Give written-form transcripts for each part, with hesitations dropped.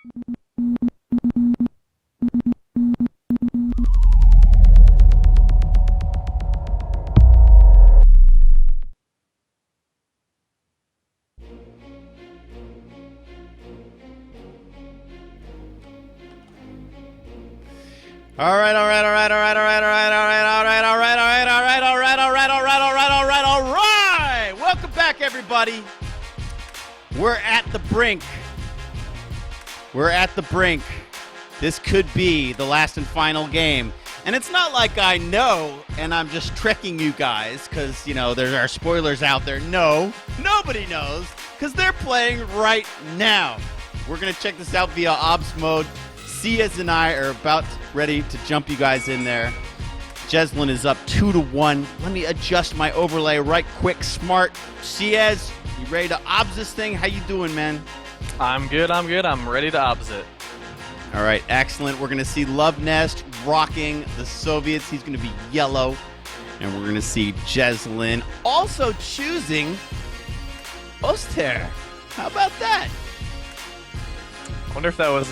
Welcome back, everybody. We're at the brink. This could be the last and final game. And it's not like I know and I'm just tricking you guys because, you know, there are spoilers out there. No, nobody knows because they're playing right now. We're going to check this out via OBS mode. Ciez and I are about ready to jump you guys in there. Jesulin is up 2-1. Let me adjust my overlay right quick. Smart. Ciez, you ready to obs this thing? How you doing, man? I'm good. I'm ready to obs it. All right, excellent. We're going to see Luvnest rocking the Soviets. He's going to be yellow. And we're going to see Jesulin also choosing Oster. How about that? I wonder if that was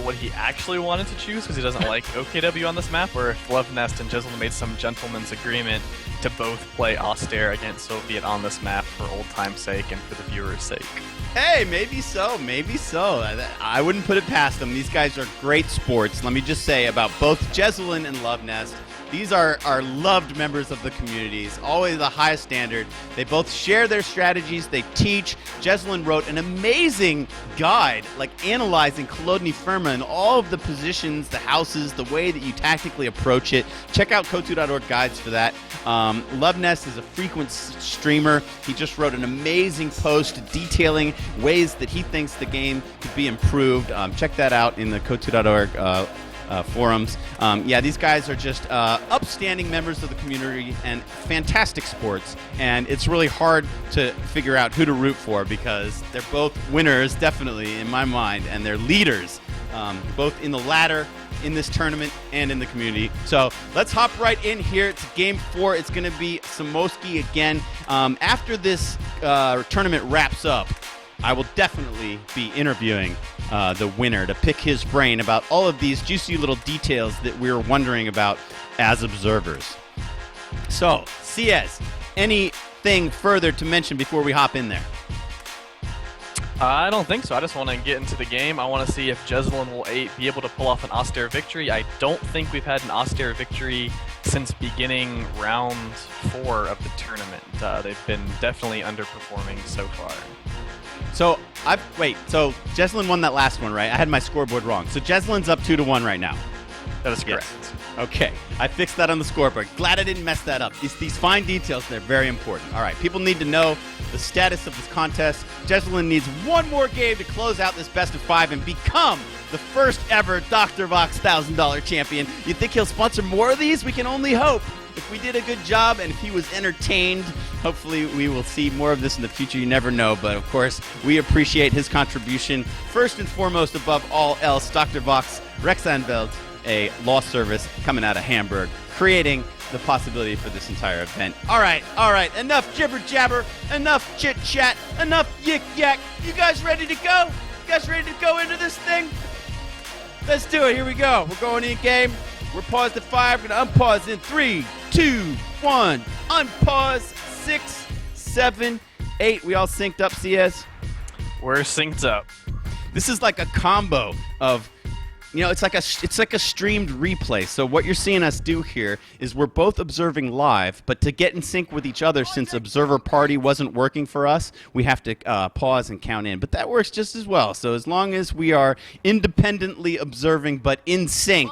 what he actually wanted to choose because he doesn't like OKW on this map, or if Luvnest and Jesulin made some gentleman's agreement to both play Oster against Soviet on this map for old time's sake and for the viewers' sake. Hey, maybe so. I wouldn't put it past them. These guys are great sports. Let me just say about both Jesulin and Luvnest, these are loved members of the communities, always the highest standard. They both share their strategies. They teach. Jesulin wrote an amazing guide, like analyzing Kolodny Firma and all of the positions, the houses, the way that you tactically approach it. Check out Kotu.org guides for that. Luvnest is a frequent streamer. He just wrote an amazing post detailing ways that he thinks the game could be improved. Check that out in the Kotu.org forums. These guys are just upstanding members of the community and fantastic sports. And it's really hard to figure out who to root for because they're both winners, definitely, in my mind, and they're leaders, both in the ladder, in this tournament, and in the community. So let's hop right in here. It's game 4. It's going to be Samoski again. After this tournament wraps up, I will definitely be interviewing the winner to pick his brain about all of these juicy little details that we're wondering about as observers. So, Ciez, anything further to mention before we hop in there? I don't think so. I just want to get into the game. I want to see if Jesulin will be able to pull off an Oster victory. I don't think we've had an Oster victory since beginning round 4 of the tournament. They've been definitely underperforming so far. So Jesulin won that last one, right? I had my scoreboard wrong. So Jesulin's up 2-1 right now. That is correct. Yes. Okay, I fixed that on the scoreboard. Glad I didn't mess that up. These fine details, they're very important. All right, people need to know the status of this contest. Jesulin needs one more game to close out this best of 5 and become the first ever Dr. Vox $1,000 champion. You think he'll sponsor more of these? We can only hope. If we did a good job and if he was entertained, hopefully we will see more of this in the future. You never know, but of course, we appreciate his contribution. First and foremost, above all else, Dr. Vox Rechtsanwalt, a law service coming out of Hamburg, creating the possibility for this entire event. All right, enough jibber-jabber, enough chit-chat, enough yik-yak. You guys ready to go? You guys ready to go into this thing? Let's do it. Here we go. We're going in game. We're paused at 5. We're going to unpause in 3, 2, 1. Unpause. 6, 7, 8. We all synced up, Ciez? We're synced up. This is like a combo of, it's like a streamed replay. So what you're seeing us do here is we're both observing live, but to get in sync with each other, since Observer Party wasn't working for us, we have to pause and count in. But that works just as well. So as long as we are independently observing but in sync,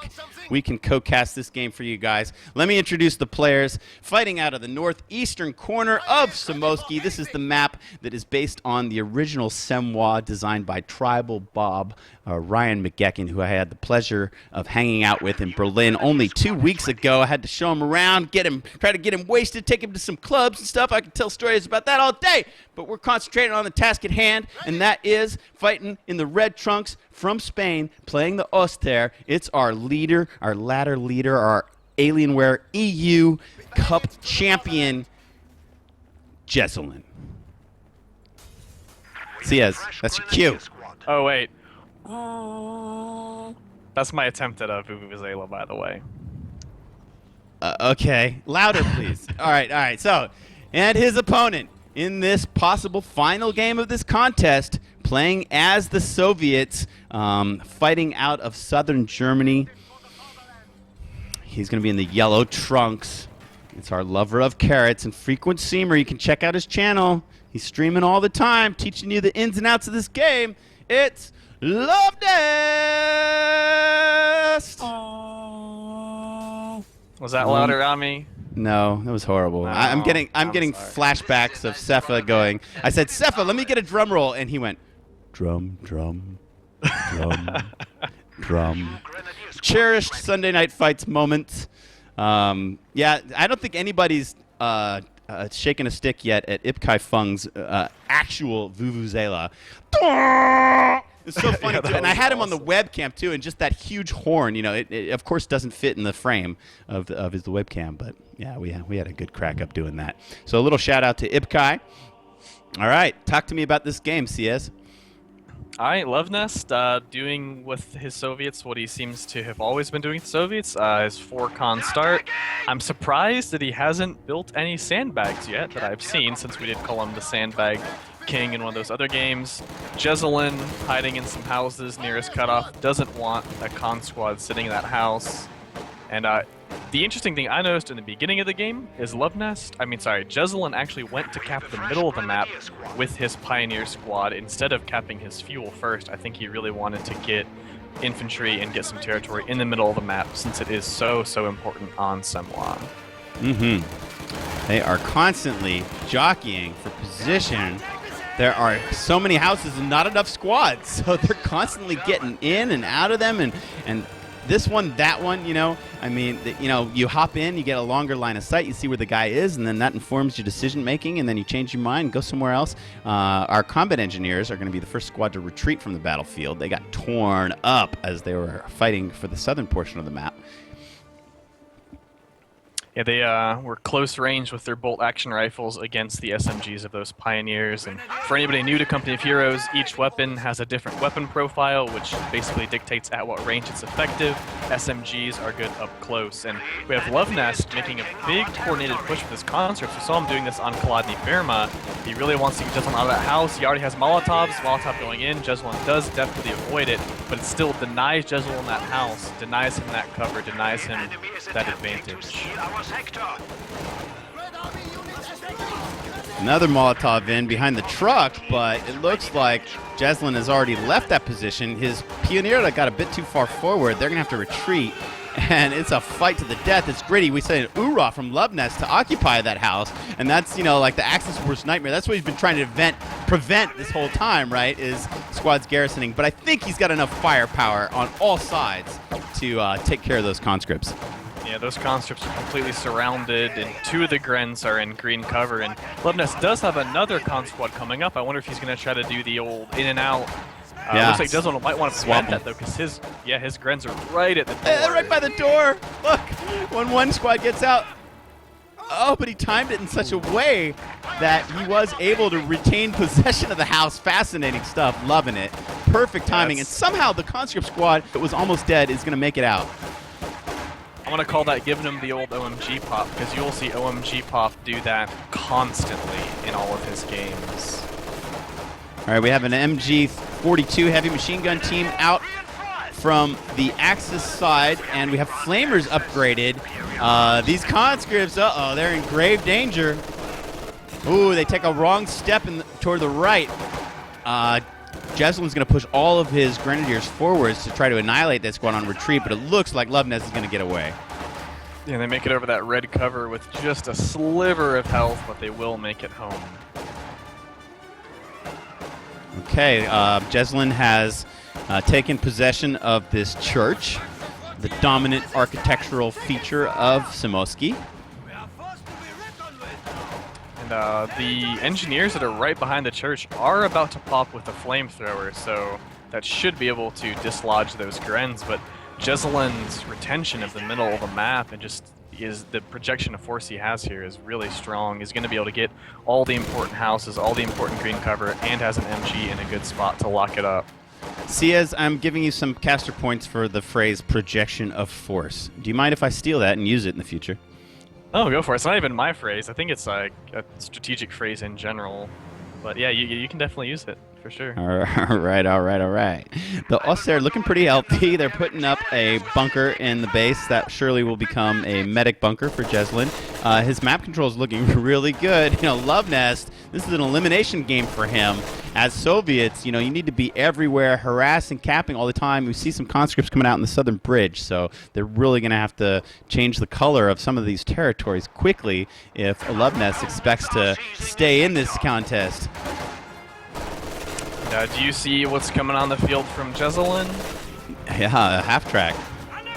we can co-cast this game for you guys. Let me introduce the players. Fighting out of the northeastern corner of Samoski. This is the map that is based on the original Semois designed by Tribal Bob Ryan McGeckin, who I had the pleasure of hanging out with in Berlin only 2 weeks ago. I had to show him around, try to get him wasted, take him to some clubs and stuff. I could tell stories about that all day, but we're concentrating on the task at hand, and that is fighting in the red trunks from Spain, playing the Oster. It's our leader, our ladder leader, our Alienware EU Cup champion, Jesulin. Ciez, that's your cue. Oh, wait. That's my attempt at a Vuvuzela, by the way. Okay, louder, please. All right. So, and his opponent in this possible final game of this contest, playing as the Soviets, fighting out of southern Germany. He's going to be in the yellow trunks. It's our lover of carrots and frequent seamer. You can check out his channel. He's streaming all the time, teaching you the ins and outs of this game. It's Luvnest! Was that louder on me? No, that was horrible. No, I'm getting I'm sorry. flashbacks of Cepha going. I said, Cepha, let me get a drum roll, and he went, drum, drum, drum, drum. Cherished Sunday Night Fights moments. Yeah, I don't think anybody's shaken a stick yet at Ipkai Fung's actual Vuvuzela. It's so funny, Yeah, too. And I was had him on the awesome. webcam, too, and just that huge horn, it of course doesn't fit in the frame of his webcam. But, yeah, we had a good crack up doing that. So a little shout-out to Ipkai. All right, talk to me about this game, CS. All right, Luvnest doing with his Soviets what he seems to have always been doing with the Soviets, his 4-con start. I'm surprised that he hasn't built any sandbags yet that I've seen, since we did call him the sandbag king in one of those other games. Jesulin, hiding in some houses near his cutoff, doesn't want a con squad sitting in that house. And the interesting thing I noticed in the beginning of the game is Jesulin actually went to cap the middle of the map with his Pioneer squad instead of capping his fuel first. I think he really wanted to get infantry and get some territory in the middle of the map, since it is so important on Semwa. They are constantly jockeying for position. There are so many houses and not enough squads, so they're constantly getting in and out of them, and this one, that one, you hop in, you get a longer line of sight, you see where the guy is, and then that informs your decision making, and then you change your mind, go somewhere else. Our combat engineers are going to be the first squad to retreat from the battlefield. They got torn up as they were fighting for the southern portion of the map. Yeah, they were close range with their bolt-action rifles against the SMGs of those Pioneers. And for anybody new to Company of Heroes, each weapon has a different weapon profile, which basically dictates at what range it's effective. SMGs are good up close. And we have Luvnest making a big coordinated push with his concerts. We saw him doing this on Kladny Ferma. He really wants to get Jesulin out of that house. He already has Molotovs. Molotov going in. Jesulin does definitely avoid it, but it still denies Jesulin that house, denies him that cover, denies him that advantage. Another Molotov in behind the truck, but it looks like Jesulin has already left that position. His Pioneer got a bit too far forward. They're going to have to retreat, and it's a fight to the death. It's gritty. We say an oorah from Luvnest to occupy that house, and that's, like the Axis worst nightmare. That's what he's been trying to prevent this whole time, right, is squads garrisoning. But I think he's got enough firepower on all sides to take care of those conscripts. Yeah, those conscripts are completely surrounded, and 2 of the Grens are in green cover, and Luvnest does have another con squad coming up. I wonder if he's going to try to do the old in and out. Looks like Jesulin might want to prevent that, though, because his Grens are right at the door. Right by the door. Look, when one squad gets out. Oh, but he timed it in such a way that he was able to retain possession of the house. Fascinating stuff. Loving it. Perfect timing. And somehow the conscript squad that was almost dead is going to make it out. I want to call that giving him the old OMG pop, because you'll see OMG pop do that constantly in all of his games. All right, we have an MG-42 heavy machine gun team out from the Axis side, and we have Flamers upgraded. These conscripts, they're in grave danger. Ooh, they take a wrong step toward the right. Jesulin's going to push all of his grenadiers forwards to try to annihilate that squad on retreat, but it looks like Luvnest is going to get away. Yeah, they make it over that red cover with just a sliver of health, but they will make it home. Okay, Jesulin has taken possession of this church, the dominant architectural feature of Simoski. The engineers that are right behind the church are about to pop with a flamethrower, so that should be able to dislodge those Grens, but Jesulin's retention of the middle of the map and just the projection of force he has here is really strong. He's going to be able to get all the important houses, all the important green cover, and has an MG in a good spot to lock it up. Ciaz, I'm giving you some caster points for the phrase projection of force. Do you mind if I steal that and use it in the future? Oh, go for it. It's not even my phrase. I think it's like a strategic phrase in general. But yeah, you can definitely use it, for sure. All right. The Auster looking pretty healthy. They're putting up a bunker in the base. That surely will become a medic bunker for Jesulin. His map control is looking really good. Luvnest, this is an elimination game for him. As Soviets, you need to be everywhere, harassing, capping all the time. We see some conscripts coming out in the southern bridge, so they're really going to have to change the color of some of these territories quickly if Luvnest expects to stay in this contest. Do you see what's coming on the field from Jesulin? Yeah, a half track.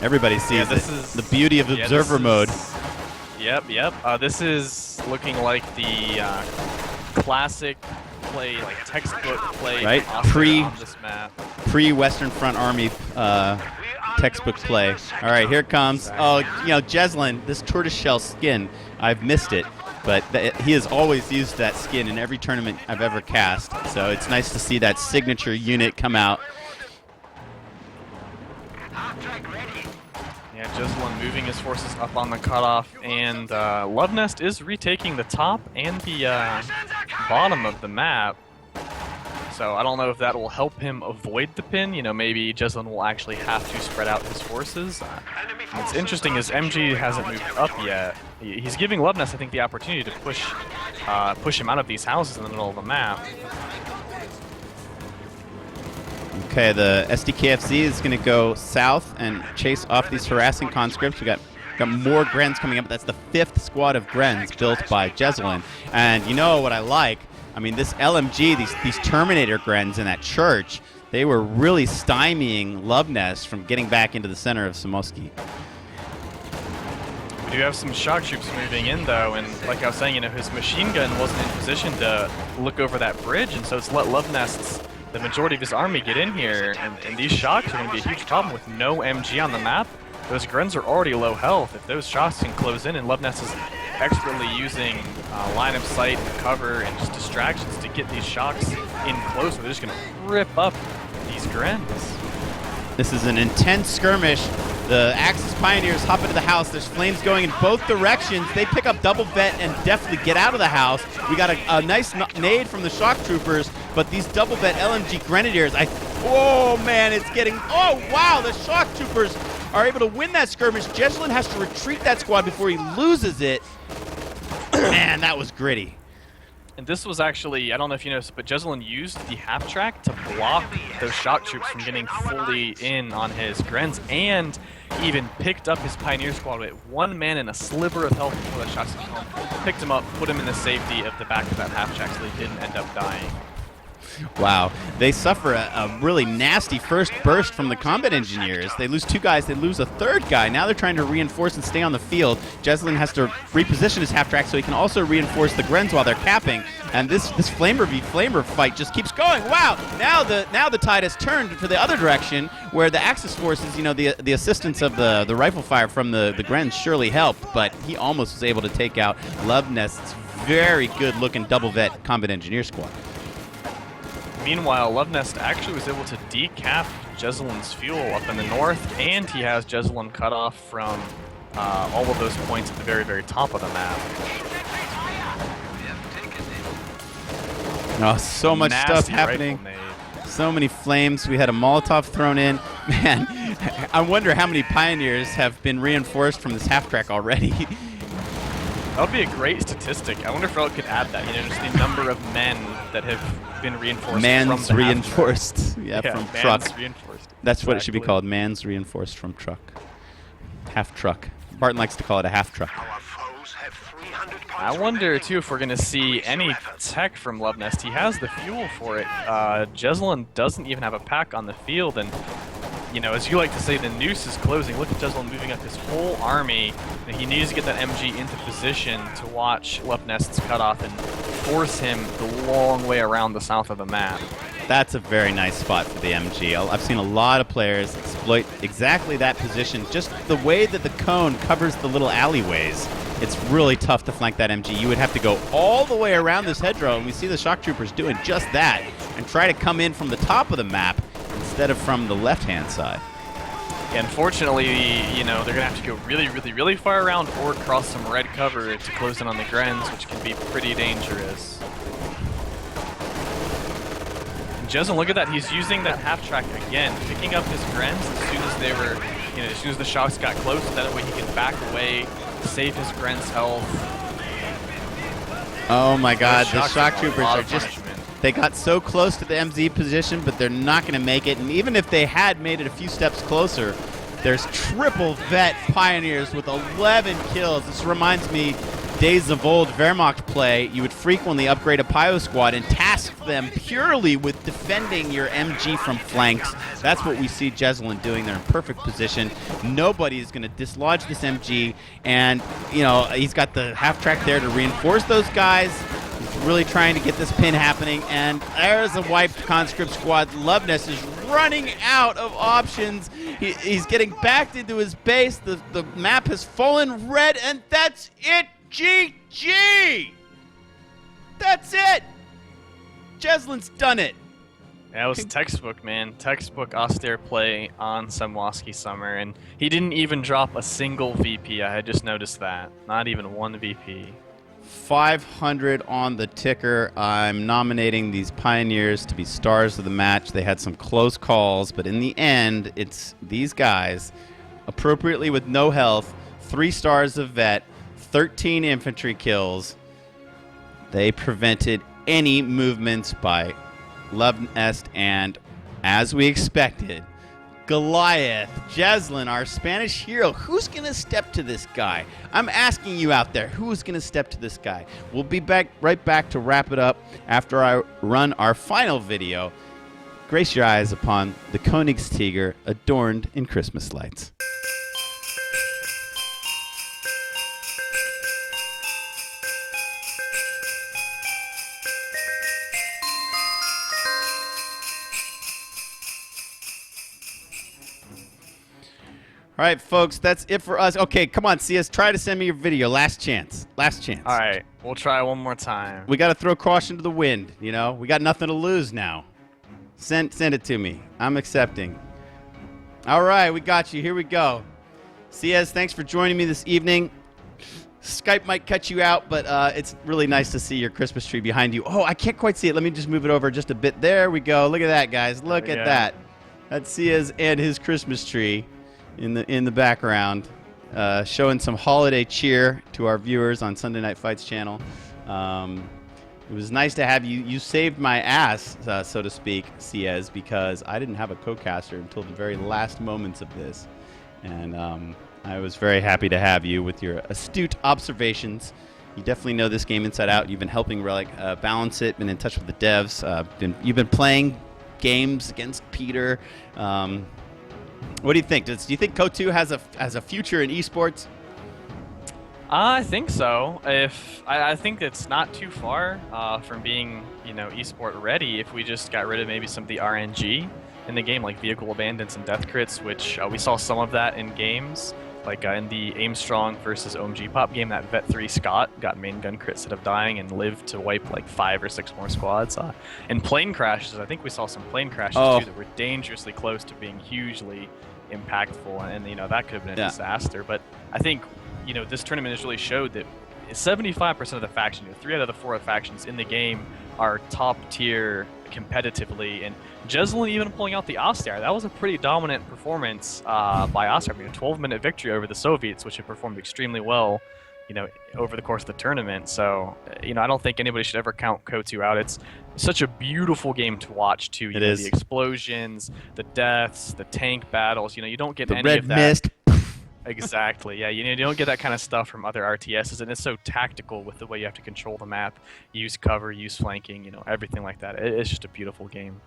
Everybody sees the beauty of observer mode. Yep. This is looking like the classic play, like textbook play, right? on this map. Pre-Western Front Army textbook play. All right, here it comes. Oh, Jesulin, this tortoiseshell skin, I've missed it. But he has always used that skin in every tournament I've ever cast. So it's nice to see that signature unit come out. Yeah, Jesulin moving his forces up on the cutoff. And Luvnest is retaking the top and the bottom of the map. So I don't know if that will help him avoid the pin. Maybe Jesulin will actually have to spread out his forces. What's interesting is MG hasn't moved up yet. He's giving Luvnest, I think, the opportunity to push him out of these houses in the middle of the map. Okay, the SDKFZ is going to go south and chase off these harassing conscripts. We got more Grens coming up. That's the 5th squad of Grens built by Jesulin. And you know what I like? I mean, this LMG, these Terminator Grens in that church, they were really stymieing Luvnest from getting back into the center of Samoski. We do have some shock troops moving in, though, and like I was saying, his machine gun wasn't in position to look over that bridge, and so it's let Luvnest's, the majority of his army, get in here, and these shocks are going to be a huge problem with no MG on the map. Those Grens are already low health. If those shocks can close in, and Luvnest is expertly using line of sight and cover and just distractions to get these shocks in close, they're just going to rip up these Grens. This is an intense skirmish. The Axis Pioneers hop into the house. There's flames going in both directions. They pick up double vet and definitely get out of the house. We got a nice nade from the shock troopers, but these double vet LMG Grenadiers, oh man, it's getting, oh wow, the shock troopers are able to win that skirmish. Jesulin has to retreat that squad before he loses it. Man, that was gritty. And this was actually, I don't know if you noticed, but Jesulin used the half track to block those shock troops from getting fully in on his Grens, and even picked up his Pioneer squad with one man and a sliver of health before the shots came home. Picked him up, put him in the safety of the back of that half track so they didn't end up dying. Wow. They suffer a really nasty first burst from the combat engineers. They lose 2 guys. They lose a 3rd guy. Now they're trying to reinforce and stay on the field. Jesulin has to reposition his half-track so he can also reinforce the Grens while they're capping. And this Flamer v. Flamer fight just keeps going. Wow. Now the tide has turned to the other direction where the Axis forces, the assistance of the rifle fire from the Grens surely helped, but he almost was able to take out Luvnest's very good-looking double vet combat engineer squad. Meanwhile, Luvnest actually was able to decap Jesulin's fuel up in the north, and he has Jesulin cut off from all of those points at the very, very top of the map. Oh, so much stuff happening. So many flames. We had a Molotov thrown in. Man, I wonder how many Pioneers have been reinforced from this half-track already. That would be a great statistic. I wonder if Relic could add that, just the number of men that have been reinforced Mans from the reinforced. Yeah, from truck. Reinforced. That's exactly what it should be called, Mans reinforced from truck. Half truck. Barton likes to call it a half truck. I wonder, too, if we're going to see any tech from Luvnest. He has the fuel for it. Jesulin doesn't even have a pack on the field, and as you like to say, the noose is closing. Look at Jesulin moving up his whole army. He needs to get that MG into position to watch Luvnest's cutoff and force him the long way around the south of the map. That's a very nice spot for the MG. I've seen a lot of players exploit exactly that position. Just the way that the cone covers the little alleyways, it's really tough to flank that MG. You would have to go all the way around this hedgerow, and we see the shock troopers doing just that, and try to come in from the top of the map instead of from the left-hand side. Unfortunately, they're going to have to go really, really, really far around or cross some red cover to close in on the Grens, which can be pretty dangerous. And Jesulin, look at that. He's using that half track again, picking up his Grens as soon as they were, as soon as the shocks got close. That way he can back away, save his Grens health. Oh my God, the shock troopers are just... punishment. They got so close to the MZ position, but they're not going to make it. And even if they had made it a few steps closer, there's triple vet Pioneers with 11 kills. This reminds me days of old Wehrmacht play. You would frequently upgrade a Pio squad and task them purely with defending your MG from flanks. That's what we see Jesulin doing. They're in perfect position. Nobody is going to dislodge this MG. And, he's got the half track there to reinforce those guys. Really trying to get this pin happening, and there's a wiped conscript squad. Luvnest is running out of options. He's getting backed into his base. The map has fallen red, and that's it. GG! That's it! Jesulin's done it. That was textbook, man. Textbook austere play on Semwoski Summer, and he didn't even drop a single VP. I had just noticed that. Not even one VP. 500 on the ticker. I'm nominating these Pioneers to be stars of the match. They had some close calls, but in the end, it's these guys, appropriately with no health, 3 stars of vet, 13 infantry kills. They prevented any movements by Luvnest, and as we expected, Goliath, Jesulin, our Spanish hero. Who's going to step to this guy? I'm asking you out there, who's going to step to this guy? We'll be right back to wrap it up after I run our final video. Grace your eyes upon the Königstiger adorned in Christmas lights. All right, folks, that's it for us. Okay, come on, CS, try to send me your video. Last chance. Last chance. All right, we'll try one more time. We got to throw caution to the wind, We got nothing to lose now. Send it to me. I'm accepting. All right, we got you. Here we go. CS, thanks for joining me this evening. Skype might cut you out, but it's really nice to see your Christmas tree behind you. Oh, I can't quite see it. Let me just move it over just a bit. There we go. Look at that, guys. Look at that. That's CS and his Christmas tree in the background, showing some holiday cheer to our viewers on Sunday Night Fights channel. It was nice to have you. You saved my ass, so to speak, CS, because I didn't have a co-caster until the very last moments of this, and I was very happy to have you with your astute observations. You definitely know this game inside out. You've been helping Relic balance it. Been in touch with the devs. You've been playing games against Peter. What do you think? Do you think KO2 has a future in esports? I think so. I think it's not too far from being, esport ready if we just got rid of maybe some of the RNG in the game, like vehicle abandons and death crits, which we saw some of that in games, like in the Aim Strong versus OMG Pop game. That Vet 3 Scott got main gun crit instead of dying and lived to wipe like 5 or 6 more squads. And plane crashes, I think we saw some plane crashes too that were dangerously close to being hugely impactful, and that could have been a disaster. But I think this tournament has really showed that 75% of the faction, 3 out of the 4 factions in the game are top tier competitively, and Jesulin even pulling out the Austere. That was a pretty dominant performance by Austere. A 12-minute victory over the Soviets, which had performed extremely well, over the course of the tournament. So, I don't think anybody should ever count KO2 out. It's such a beautiful game to watch too. It is. The explosions, the deaths, the tank battles. You don't get the any red of that. Mist. Exactly. Yeah, you don't get that kind of stuff from other RTSs, and it's so tactical with the way you have to control the map, use cover, use flanking, everything like that. It's just a beautiful game.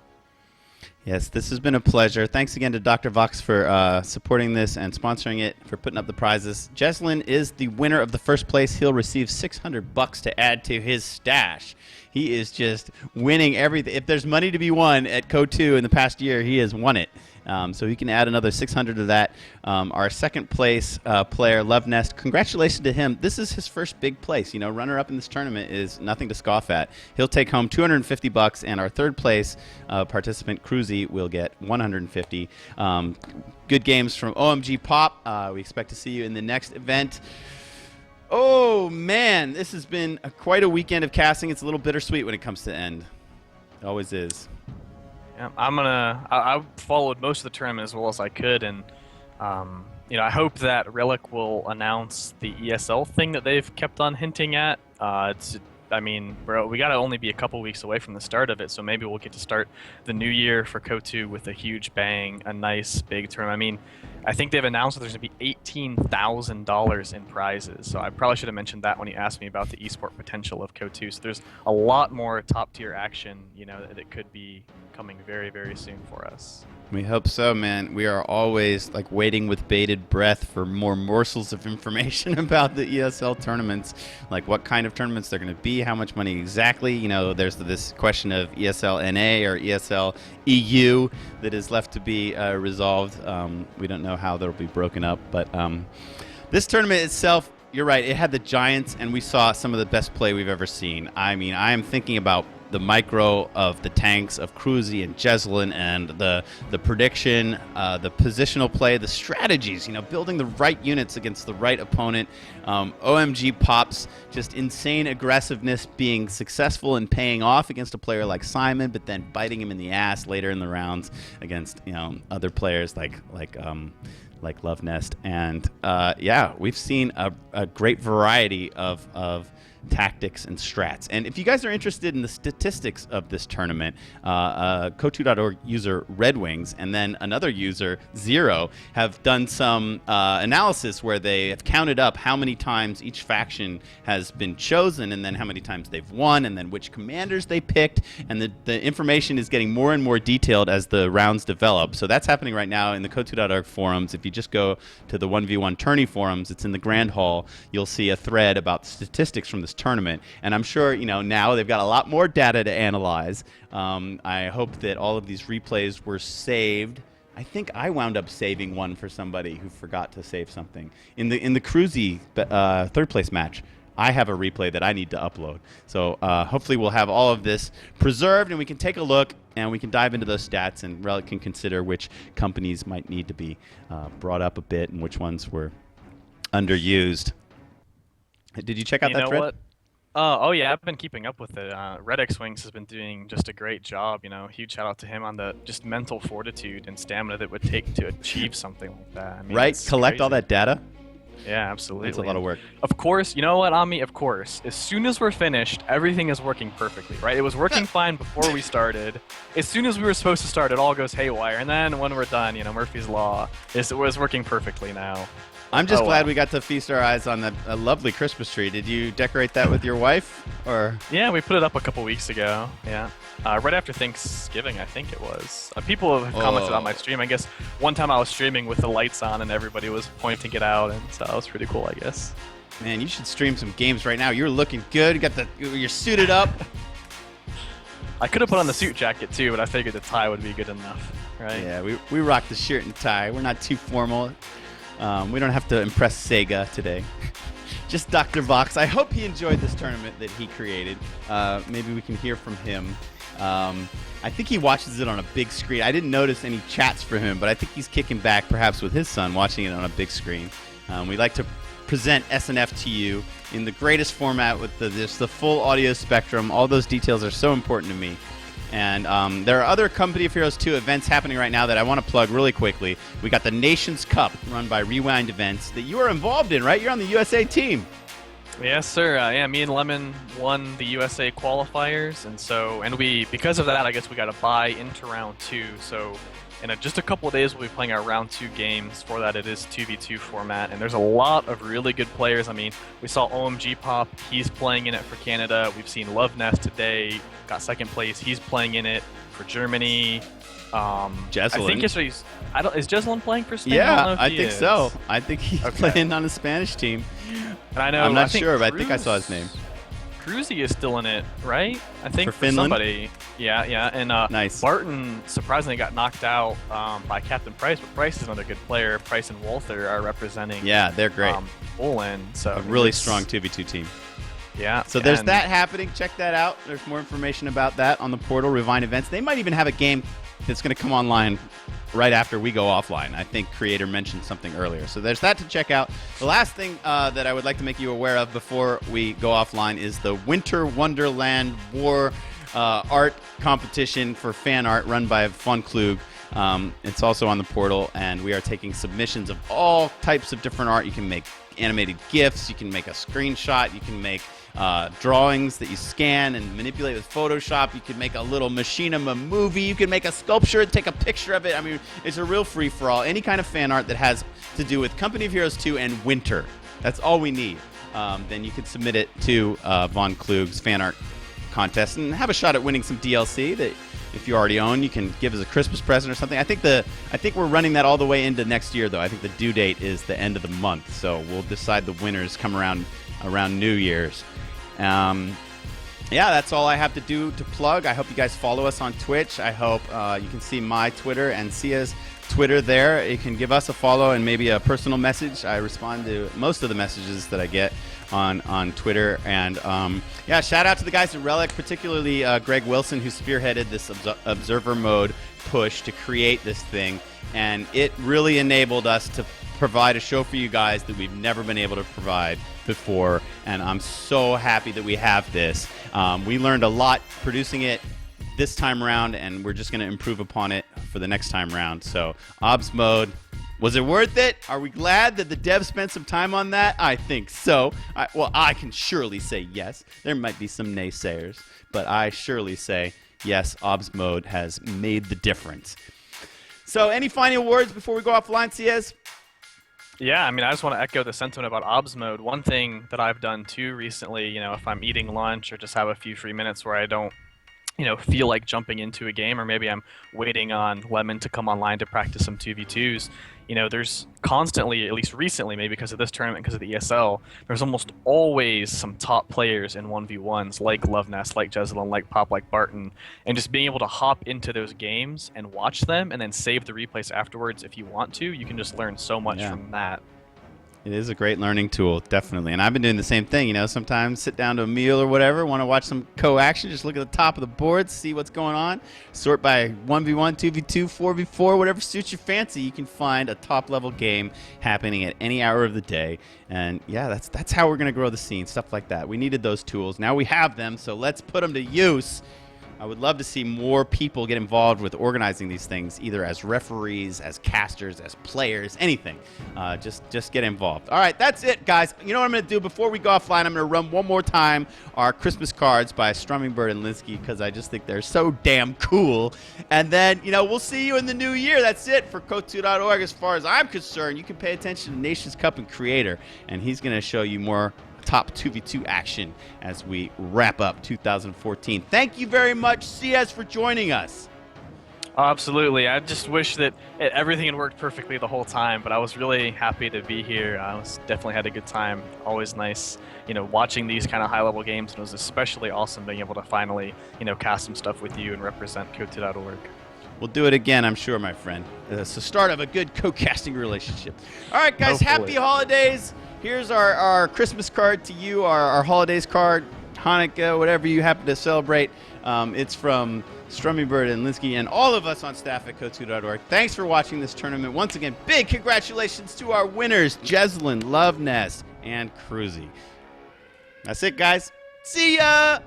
Yes, this has been a pleasure. Thanks again to Dr. Vox for supporting this and sponsoring it, for putting up the prizes. Jesulin is the winner of the first place. He'll receive $600 to add to his stash. He is just winning everything. If there's money to be won at KO2 in the past year, he has won it. So he can add another 600 to that. Our second place player, Luvnest, congratulations to him. This is his first big place. Runner-up in this tournament is nothing to scoff at. He'll take home $250, and our third place participant, Cruzy, will get $150. Good games from OMG Pop. We expect to see you in the next event. Oh, man, this has been quite a weekend of casting. It's a little bittersweet when it comes to the end. It always is. Yeah, I followed most of the tournament as well as I could, and I hope that Relic will announce the ESL thing that they've kept on hinting at. We got to only be a couple weeks away from the start of it, so maybe we'll get to start the new year for KOTU with a huge bang, a nice big tournament. I think they've announced that there's going to be $18,000 in prizes, so I probably should have mentioned that when you asked me about the esport potential of KOTU. So there's a lot more top-tier action, that could be coming very, very soon for us. We hope so, man. We are always waiting with bated breath for more morsels of information about the ESL tournaments, like what kind of tournaments they're going to be, how much money exactly. There's this question of ESL NA or ESL EU that is left to be resolved. We don't know how they'll be broken up, but this tournament itself, you're right, it had the Giants, and we saw some of the best play we've ever seen. I am thinking about the micro of the tanks of Cruzy and Jesulin, and the prediction, the positional play, the strategies, building the right units against the right opponent. OMG Pop's just insane aggressiveness being successful and paying off against a player like Simon, but then biting him in the ass later in the rounds against other players like Luvnest. And we've seen a great variety of tactics and strats. And if you guys are interested in the statistics of this tournament, KOTU.org user Red Wings and then another user Zero have done some analysis where they have counted up how many times each faction has been chosen, and then how many times they've won, and then which commanders they picked, and the information is getting more and more detailed as the rounds develop. So that's happening right now in the KOTU.org forums. If you just go to the 1v1 tourney forums, it's in the Grand Hall, you'll see a thread about statistics from this tournament, and I'm sure now they've got a lot more data to analyze. I hope that all of these replays were saved. I think I wound up saving one for somebody who forgot to save something in the Cruzy third place match. I have a replay that I need to upload, so hopefully we'll have all of this preserved, and we can take a look and we can dive into those stats, and Relic can consider which companies might need to be brought up a bit and which ones were underused. Did you check out that thread? What? Oh yeah, I've been keeping up with it. Red X Wings has been doing just a great job. Huge shout out to him on the just mental fortitude and stamina that it would take to achieve something like that. Right, collect crazy. all that data. Yeah, absolutely. It's a lot of work. Of course, you know what, Ami? Of course, as soon as we're finished, everything is working perfectly, right? It was working fine before we started. As soon as we were supposed to start, it all goes haywire, and then when we're done, Murphy's Law was working perfectly now. I'm just glad we got to feast our eyes on a lovely Christmas tree. Did you decorate that with your wife, or? Yeah, we put it up a couple weeks ago. Yeah, right after Thanksgiving, I think it was. People have commented on my stream. I guess one time I was streaming with the lights on and everybody was pointing it out, and so that was pretty cool, I guess. Man, you should stream some games right now. You're looking good. You're suited up. I could have put on the suit jacket too, but I figured the tie would be good enough, right? Yeah, we rock the shirt and tie. We're not too formal. We don't have to impress Sega today. Just Dr. Vox. I hope he enjoyed this tournament that he created. Maybe we can hear from him. I think he watches it on a big screen. I didn't notice any chats for him, but I think he's kicking back perhaps with his son watching it on a big screen. We like to present SNF to you in the greatest format with the full audio spectrum. All those details are so important to me. And there are other Company of Heroes 2 events happening right now that I want to plug really quickly. We got the Nations Cup run by Rewind Events that you are involved in, right? You're on the USA team. Yes, sir. Yeah, me and Lemon won the USA qualifiers, and because of that, I guess we got to buy into round 2. So in just a couple of days, we'll be playing our round 2 games. For that, it is 2v2 format, and there's a lot of really good players. We saw OMG Pop. He's playing in it for Canada. We've seen Luvnest today. Got second place. He's playing in it for Germany. Jesulin. I think is Jesulin playing for Spain? Yeah, I think so. I think he's playing on a Spanish team. And I know. I'm not sure, but I think I saw his name. Cruzy is still in it, right? I think For Finland? somebody. Yeah, yeah. And Nice. Barton surprisingly got knocked out by Captain Price, but Price is another good player. Price and Walther are representing. Yeah, they're great. Poland. So A really strong 2v2 team. Yeah. So there's that happening. Check that out. There's more information about that on the portal, Rewind Events. They might even have a game that's going to come online right after we go offline. I think Creator mentioned something earlier. So there's that to check out. The last thing that I would like to make you aware of before we go offline is the Winter Wonderland War art competition for fan art run by Von Klug. It's also on the portal, and we are taking submissions of all types of different art. You can make animated GIFs. You can make a screenshot. You can make drawings that you scan and manipulate with Photoshop. You can make a little machinima movie. You can make a sculpture and take a picture of it. I mean, it's a real free-for-all. Any kind of fan art that has to do with Company of Heroes 2 and winter. That's all we need. Then you can submit it to Von Klug's fan art contest and have a shot at winning some DLC that if you already own, you can give as a Christmas present or something. I think we're running that all the way into next year, though. I think the due date is the end of the month, so we'll decide the winners come around New Year's. Yeah, that's all I have to do to plug. I hope you guys follow us on Twitch. I hope you can see my Twitter and Sia's Twitter there. You can give us a follow and maybe a personal message. I respond to most of the messages that I get on Twitter. And yeah, shout out to the guys at Relic, particularly Greg Wilson, who spearheaded this observer mode push to create this thing. And it really enabled us to provide a show for you guys that we've never been able to provide before, and I'm so happy that we have this. We learned a lot producing it this time around, and we're just going to improve upon it for the next time round. So, Obs Mode, was it worth it? Are we glad that the devs spent some time on that? I think so. Well, I can surely say yes. There might be some naysayers, but I surely say yes, Obs Mode has made the difference. So, any final words before we go offline, CS? Yeah, I mean, I just want to echo the sentiment about OBS mode. One thing that I've done too recently, you know, if I'm eating lunch or just have a few free minutes where I don't, you know, feel like jumping into a game, or maybe I'm waiting on Lemon to come online to practice some 2v2s, you know, there's constantly, at least recently, maybe because of this tournament, because of the ESL, there's almost always some top players in 1v1s, like Luvnest, like Jesulin, like Pop, like Barton, and just being able to hop into those games and watch them and then save the replays afterwards if you want to, you can just learn so much from that. It is a great learning tool, definitely. And I've been doing the same thing, you know, sometimes sit down to a meal or whatever, want to watch some co-action, just look at the top of the board, see what's going on, sort by 1v1, 2v2, 4v4, whatever suits your fancy. You can find a top-level game happening at any hour of the day. And, yeah, that's how we're going to grow the scene, stuff like that. We needed those tools. Now we have them, so let's put them to use. I would love to see more people get involved with organizing these things, either as referees, as casters, as players, anything. Just get involved. All right, that's it, guys. You know what I'm going to do? Before we go offline, I'm going to run one more time our Christmas cards by Strummingbird and Linsky, because I just think they're so damn cool. And then, you know, we'll see you in the new year. That's it for Kotu.org as far as I'm concerned. You can pay attention to Nations Cup and Creator, and he's going to show you more top 2v2 action as we wrap up 2014. Thank you very much, CS, for joining us. Absolutely. I just wish that everything had worked perfectly the whole time, but I was really happy to be here. I definitely had a good time. Always nice, you know, watching these kind of high-level games, and it was especially awesome being able to finally, you know, cast some stuff with you and represent Kotu.org. We'll do it again, I'm sure, my friend. It's the start of a good co-casting relationship. All right, guys, Hopefully. happy holidays. Here's our Christmas card to you, our holidays card, Hanukkah, whatever you happen to celebrate. It's from Strummingbird and Linsky and all of us on staff at Kotu.org. Thanks for watching this tournament. Once again, big congratulations to our winners, Jesulin, Luvnest, and Cruzy. That's it, guys. See ya!